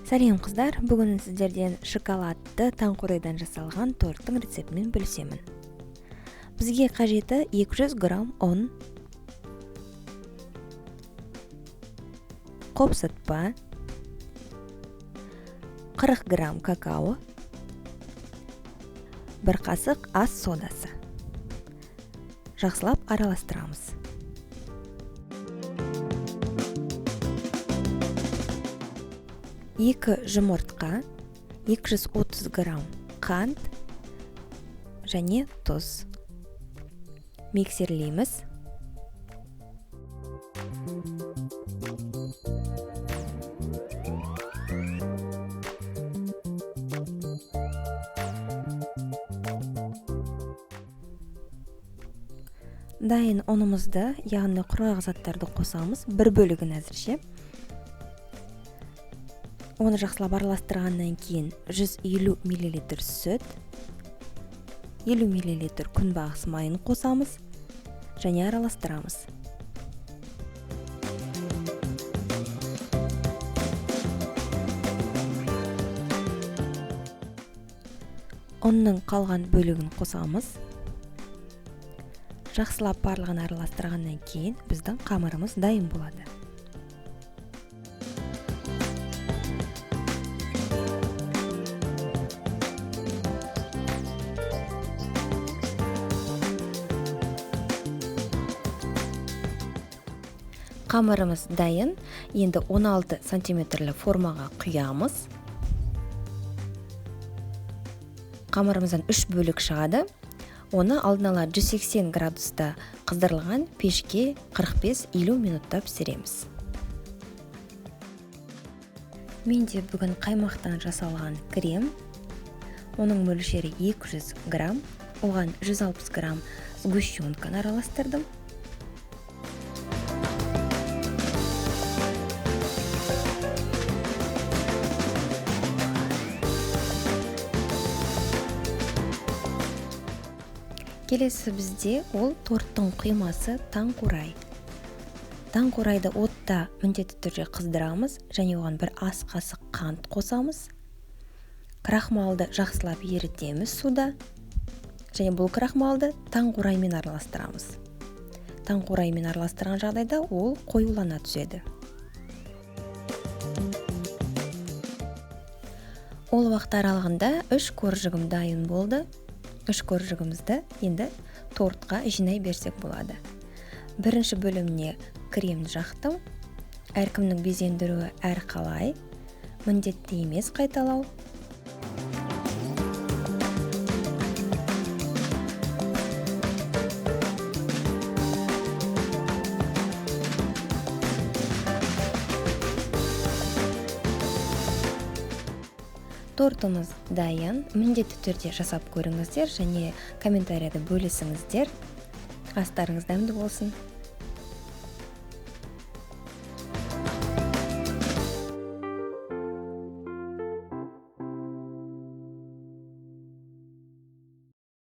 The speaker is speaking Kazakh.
Сәлем қыздар, бүгін сіздерден шоколадты таңқурайдан жасалған торттың рецептімен бөлісемін. Бізге қажеті 200 грамм ұн, қопсытпа, 40 грамм какао, 1 қасық ас содасы. Жақсылап араластырамыз. Екі жұмыртқа, 230 грамм қант және тұз. Миксерлейміз. Дайын ұнымызды, яғни құрғақ заттарды қосамыз, бір бөлігін әзірше. Оны жақсылап араластырғаннан кейін 150 мл сүт, 50 мл күнбағыс майын қосамыз және араластырамыз. Ұнның қалған бөлігін қосамыз. Жақсылап барлығын араластырғаннан кейін біздің қамырымыз дайын болады. Қамырымыз дайын, енді 16 сантиметрлі формаға құямыз. Қамырымыздан 3 бөлік шығады. Оны алдын ала 180 градуста қыздырылған пешке 45-50 минутта пісіреміз. Менде бүгін қаймақтан жасалған крем. Оның мөлшері 200 грамм, оған 160 грамм сгущенканы араластырдым. Келесі бізде ол торттың құймасы таңқурай. Таңқурайды отта міндетті түрде қыздырамыз және оған 1 ас қасық қант қосамыз. Крахмалды жақсылап ерітеміз суда және бұл крахмалды таңқураймен араластырамыз. Таңқураймен араластырған жағдайда ол қоюлана түседі. Ол уақыт аралығында 3 қоржығым дайын болды. 3 қоржығымызды енді тортқа жинай берсек болады. Бірінші бөліміне кремді жақтым. Әркімнің безендіруі әр қалай. Міндетті емес қайталау. Тортымыз дайын, міндетті түрде жасап көріңіздер және комментарияда бөлісіңіздер. Астарыңыз дәмді болсын.